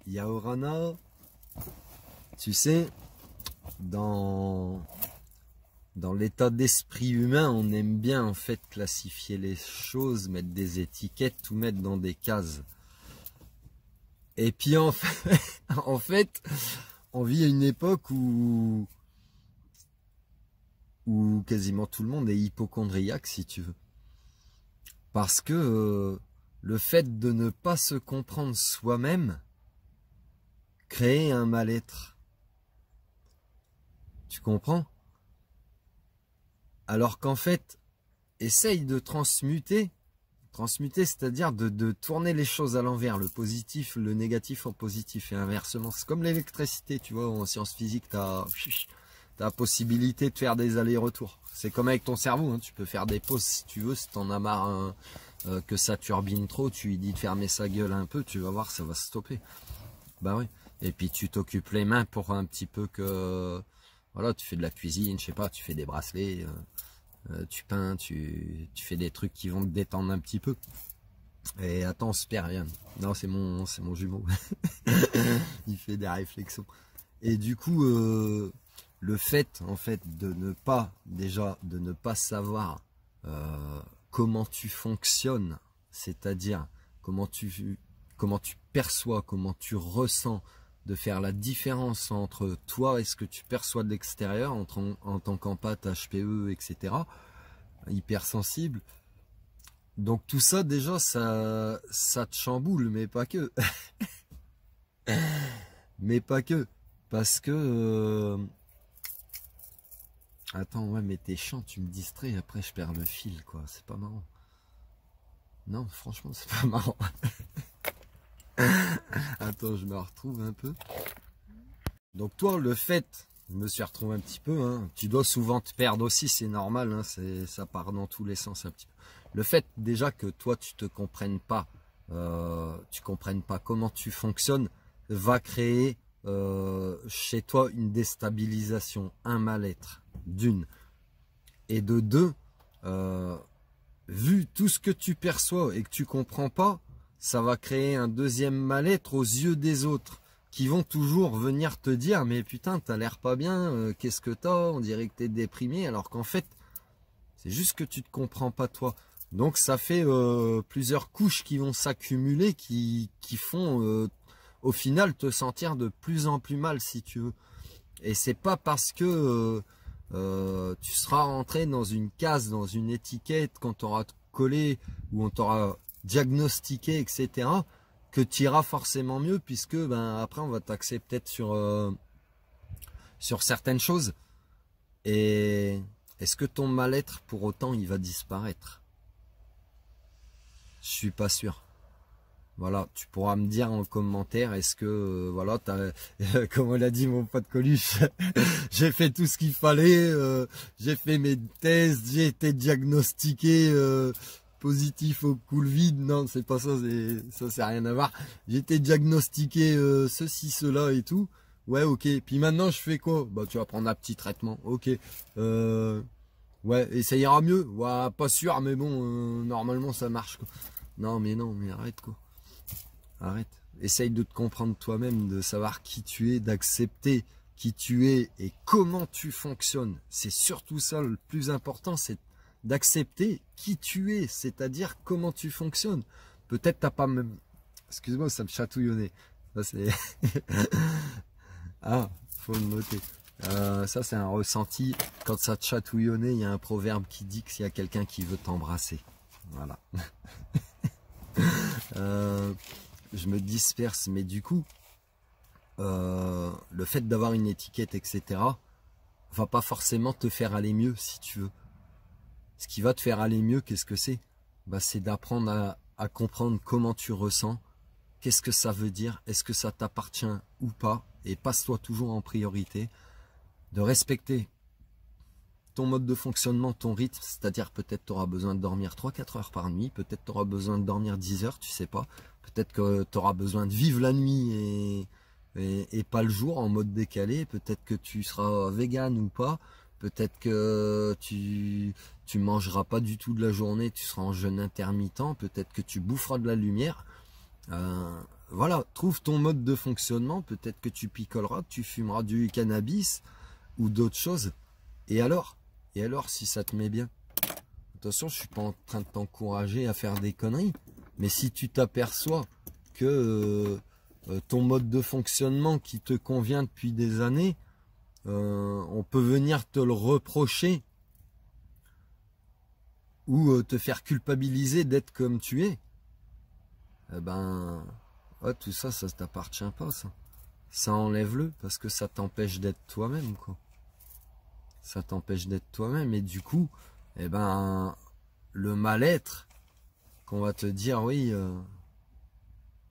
Yaorana, tu sais, dans l'état d'esprit humain, on aime bien en fait classifier les choses, mettre des étiquettes, tout mettre dans des cases. Et puis en fait, on vit à une époque où quasiment tout le monde est hypocondriaque, si tu veux. Parce que le fait de ne pas se comprendre soi-même crée un mal-être. Tu comprends? Alors qu'en fait, essaye de transmuter, c'est-à-dire de tourner les choses à l'envers, le positif, le négatif en positif et inversement. C'est comme l'électricité, tu vois, en sciences physiques, tu as la possibilité de faire des allers-retours. C'est comme avec ton cerveau, hein, tu peux faire des pauses si tu veux, si t'en as marre que ça turbine trop, tu lui dis de fermer sa gueule un peu, tu vas voir, ça va stopper. Bah oui. Et puis tu t'occupes les mains pour un petit peu que... Voilà, tu fais de la cuisine, je sais pas, tu fais des bracelets, tu peins, tu fais des trucs qui vont te détendre un petit peu. Et attends, on se perd rien. Non, c'est mon jumeau. Il fait des réflexions. Et du coup, le fait, en fait, de ne pas savoir comment tu fonctionnes, c'est-à-dire comment tu perçois, comment tu ressens, de faire la différence entre toi et ce que tu perçois de l'extérieur en tant qu'empathe, HPE, etc. Hypersensible. Donc tout ça déjà ça te chamboule, mais pas que. Mais pas que. Parce que attends, ouais, mais t'es chiant, tu me distrais, après je perds le fil, quoi. C'est pas marrant. Non, franchement, c'est pas marrant. Attends, je me retrouve un peu. Donc toi, le fait, je me suis retrouvé un petit peu, hein, tu dois souvent te perdre aussi, c'est normal, hein, ça part dans tous les sens un petit peu. Le fait déjà que toi, tu comprennes pas comment tu fonctionnes, va créer chez toi une déstabilisation, un mal-être, d'une. Et de deux, vu tout ce que tu perçois et que tu comprends pas, ça va créer un deuxième mal-être aux yeux des autres qui vont toujours venir te dire mais putain t'as l'air pas bien, qu'est-ce que t'as, on dirait que t'es déprimé, alors qu'en fait c'est juste que tu te comprends pas toi. Donc ça fait plusieurs couches qui vont s'accumuler, qui font au final te sentir de plus en plus mal si tu veux. Et c'est pas parce que tu seras rentré dans une case, dans une étiquette, quand tu auras collé ou on t'aura diagnostiqué, etc., que tu iras forcément mieux, puisque ben, après on va t'axer peut-être sur certaines choses. Et est-ce que ton mal-être pour autant il va disparaître? Je suis pas sûr. Voilà, tu pourras me dire en commentaire, est-ce que, voilà, comme l'a dit mon pote Coluche, j'ai fait tout ce qu'il fallait, j'ai fait mes tests, j'ai été diagnostiqué positif au Covid. Non, c'est pas ça, ça c'est rien à voir. J'ai été diagnostiqué ceci, cela et tout. Ouais, ok. Puis maintenant, je fais quoi? Bah, tu vas prendre un petit traitement. Ok. Ouais, et ça ira mieux. Ouais, pas sûr, mais bon, normalement, ça marche, quoi. Non, mais arrête, quoi. Arrête. Essaye de te comprendre toi-même, de savoir qui tu es, d'accepter qui tu es et comment tu fonctionnes. C'est surtout ça le plus important, c'est d'accepter qui tu es, c'est-à-dire comment tu fonctionnes. Peut-être t'as pas même... Excuse-moi, ça me chatouille au nez. Ça, c'est... Ah, faut le noter. Ça, c'est un ressenti. Quand ça te chatouille au nez, il y a un proverbe qui dit qu'il y a quelqu'un qui veut t'embrasser. Voilà. Je me disperse, mais du coup, le fait d'avoir une étiquette, etc., va pas forcément te faire aller mieux, si tu veux. Ce qui va te faire aller mieux, qu'est-ce que c'est? Bah, c'est d'apprendre à comprendre comment tu ressens, qu'est-ce que ça veut dire, est-ce que ça t'appartient ou pas, et passe-toi toujours en priorité, de respecter ton mode de fonctionnement, ton rythme, c'est-à-dire peut-être tu auras besoin de dormir 3-4 heures par nuit, peut-être tu auras besoin de dormir 10 heures, tu sais pas, peut-être que tu auras besoin de vivre la nuit et pas le jour en mode décalé, peut-être que tu seras vegan ou pas, peut-être que tu mangeras pas du tout de la journée, tu seras en jeûne intermittent, peut-être que tu boufferas de la lumière, voilà, trouve ton mode de fonctionnement, peut-être que tu picoleras, tu fumeras du cannabis ou d'autres choses. Et alors si ça te met bien? Attention, je suis pas en train de t'encourager à faire des conneries, mais si tu t'aperçois que ton mode de fonctionnement qui te convient depuis des années, on peut venir te le reprocher ou te faire culpabiliser d'être comme tu es, eh ben, ouais, tout ça, ça t'appartient pas, ça. Ça enlève-le, parce que ça t'empêche d'être toi-même, quoi. Ça t'empêche d'être toi-même, et du coup, eh ben, le mal-être, qu'on va te dire, oui,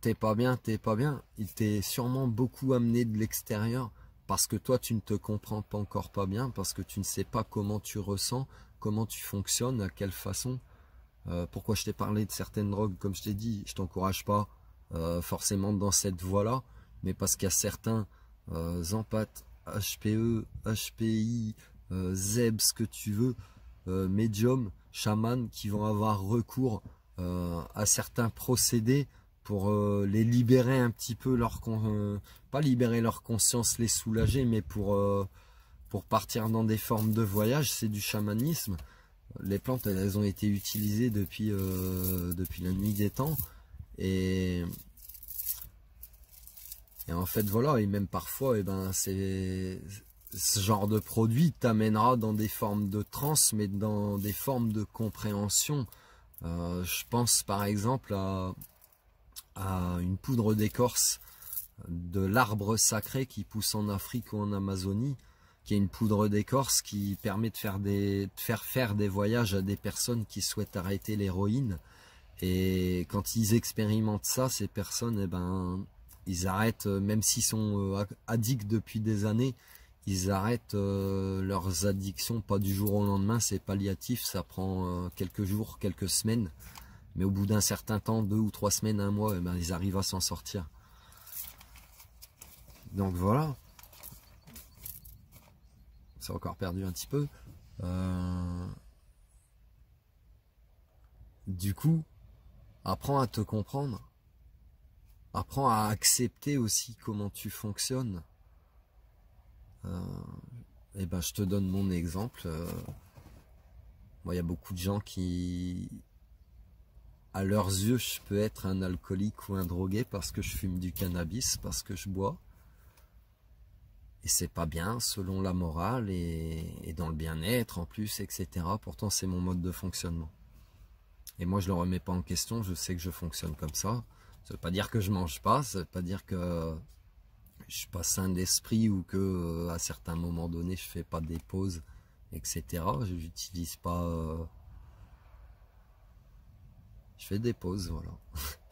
t'es pas bien, il t'est sûrement beaucoup amené de l'extérieur, parce que toi, tu ne te comprends pas encore pas bien, parce que tu ne sais pas comment tu ressens, comment tu fonctionnes, à quelle façon. Pourquoi je t'ai parlé de certaines drogues, comme je t'ai dit, je t'encourage pas forcément dans cette voie-là, mais parce qu'il y a certains empathes, HPE, HPI, ZEB, ce que tu veux, médium, chaman, qui vont avoir recours à certains procédés pour les libérer un petit peu pas libérer leur conscience, les soulager, mais pour partir dans des formes de voyage. C'est du chamanisme. Les plantes, elles ont été utilisées depuis la nuit des temps, et en fait voilà, et même parfois, et ben ce genre de produit t'amènera dans des formes de transe, mais dans des formes de compréhension. Je pense par exemple à une poudre d'écorce de l'arbre sacré qui pousse en Afrique ou en Amazonie, qui est une poudre d'écorce qui permet de faire des voyages à des personnes qui souhaitent arrêter l'héroïne. Et quand ils expérimentent ça, ces personnes, eh ben, ils arrêtent, même s'ils sont addicts depuis des années, ils arrêtent leurs addictions, pas du jour au lendemain, c'est palliatif, ça prend quelques jours, quelques semaines. Mais au bout d'un certain temps, 2 ou 3 semaines, 1 mois, eh ben, ils arrivent à s'en sortir. Donc voilà. C'est encore perdu un petit peu. Du coup, apprends à te comprendre. Apprends à accepter aussi comment tu fonctionnes. Et ben, je te donne mon exemple. Moi, il y a beaucoup de gens qui, à leurs yeux, je peux être un alcoolique ou un drogué parce que je fume du cannabis, parce que je bois. Et c'est pas bien selon la morale et dans le bien-être en plus, etc. Pourtant, c'est mon mode de fonctionnement. Et moi, je le remets pas en question, je sais que je fonctionne comme ça. Ça veut pas dire que je mange pas, ça veut pas dire que je suis pas sain d'esprit ou que à certains moments donnés, je fais pas des pauses, etc. Je n'utilise pas... Je fais des pauses, voilà.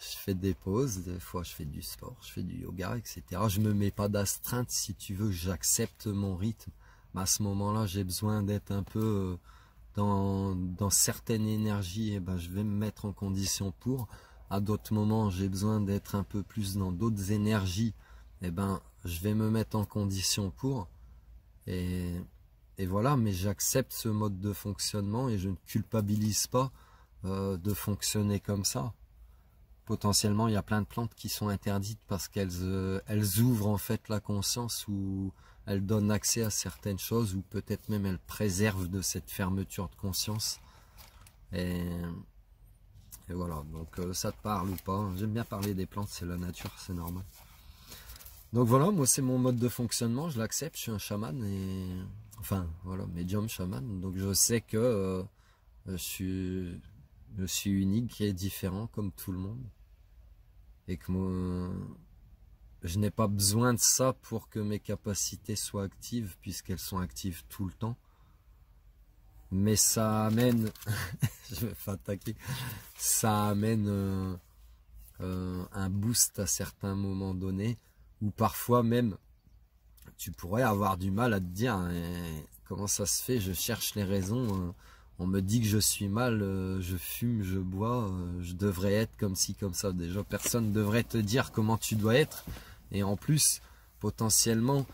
Je fais des pauses, des fois je fais du sport, je fais du yoga, etc. Je me mets pas d'astreinte, si tu veux, j'accepte mon rythme. Mais à ce moment-là, j'ai besoin d'être un peu dans certaines énergies, et ben je vais me mettre en condition pour. À d'autres moments, j'ai besoin d'être un peu plus dans d'autres énergies, et ben je vais me mettre en condition pour. Et voilà, mais j'accepte ce mode de fonctionnement et je ne culpabilise pas de fonctionner comme ça. Potentiellement, il y a plein de plantes qui sont interdites parce qu'elles ouvrent en fait la conscience, ou elles donnent accès à certaines choses, ou peut-être même elles préservent de cette fermeture de conscience. Et voilà, donc ça te parle ou pas? J'aime bien parler des plantes, c'est la nature, c'est normal. Donc voilà, moi c'est mon mode de fonctionnement, je l'accepte, je suis un chaman, et enfin voilà, médium chaman, donc je sais que je suis unique et différent comme tout le monde. Et que moi, je n'ai pas besoin de ça pour que mes capacités soient actives, puisqu'elles sont actives tout le temps. Mais ça amène, je vais pas attaquer, ça amène un boost à certains moments donnés, où parfois même, tu pourrais avoir du mal à te dire comment ça se fait, je cherche les raisons, on me dit que je suis mal, je fume, je bois, je devrais être comme ci, comme ça. Déjà, personne ne devrait te dire comment tu dois être. Et en plus, potentiellement,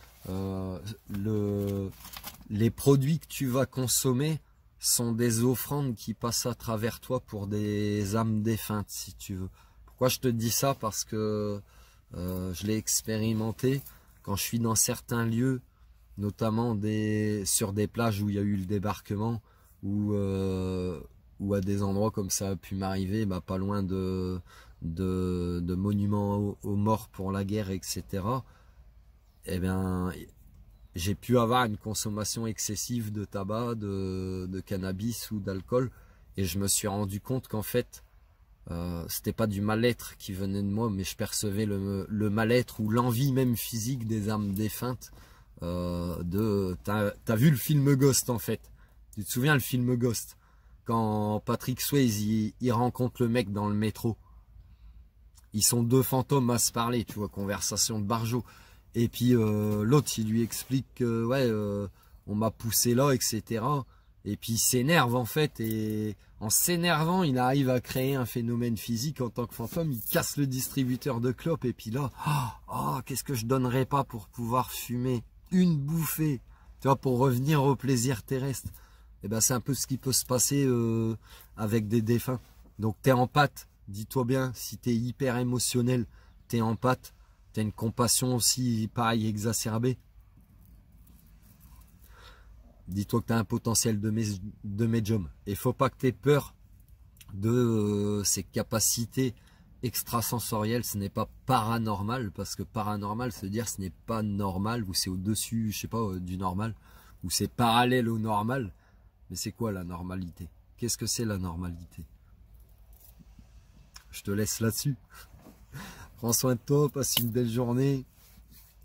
les produits que tu vas consommer sont des offrandes qui passent à travers toi pour des âmes défuntes, si tu veux. Pourquoi je te dis ça? Parce que Je l'ai expérimenté quand je suis dans certains lieux, notamment sur des plages où il y a eu le débarquement, ou à des endroits comme ça a pu m'arriver, bah, pas loin de monuments aux morts pour la guerre, etc. Eh bien, j'ai pu avoir une consommation excessive de tabac, de cannabis ou d'alcool, et je me suis rendu compte qu'en fait, c'était pas du mal-être qui venait de moi, mais je percevais le mal-être ou l'envie même physique des âmes défuntes. T'as vu le film Ghost en fait? Tu te souviens le film Ghost? Quand Patrick Swayze il rencontre le mec dans le métro. Ils sont deux fantômes à se parler, tu vois, conversation de barjo. Et puis l'autre il lui explique que ouais, on m'a poussé là, etc. Et puis il s'énerve en fait, et en s'énervant, il arrive à créer un phénomène physique en tant que fantôme. Il casse le distributeur de clopes, et puis là, qu'est-ce que je donnerais pas pour pouvoir fumer une bouffée, tu vois, pour revenir au plaisir terrestre. Et ben c'est un peu ce qui peut se passer avec des défunts. Donc t'es en pâte, dis-toi bien, si t'es hyper émotionnel, t'es en pâte, t'as une compassion aussi pareil exacerbée. Dis-toi que tu as un potentiel de médium. Et faut pas que tu aies peur de ces capacités extrasensorielles. Ce n'est pas paranormal, parce que paranormal, c'est dire ce n'est pas normal, ou c'est au-dessus, je sais pas, du normal, ou c'est parallèle au normal. Mais c'est quoi la normalité? Qu'est-ce que c'est la normalité? Je te laisse là-dessus. Prends soin de toi, passe une belle journée,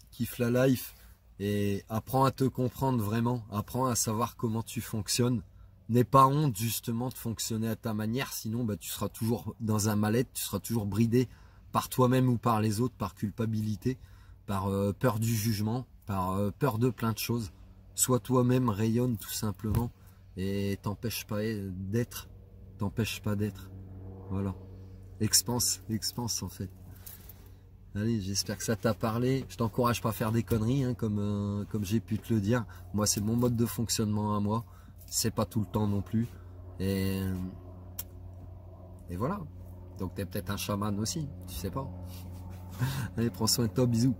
kiffe la life. Et apprends à te comprendre vraiment, apprends à savoir comment tu fonctionnes. N'aie pas honte justement de fonctionner à ta manière, sinon bah, tu seras toujours dans un mal-être, tu seras toujours bridé par toi-même ou par les autres, par culpabilité, par peur du jugement, par peur de plein de choses. Sois toi-même, rayonne tout simplement, et t'empêche pas d'être, t'empêche pas d'être. Voilà. Expanse en fait. Allez, j'espère que ça t'a parlé. Je t'encourage pas à faire des conneries, hein, comme j'ai pu te le dire. Moi, c'est mon mode de fonctionnement à moi. C'est pas tout le temps non plus. Et voilà. Donc, t'es peut-être un chaman aussi, tu sais pas. Allez, prends soin de toi, bisous.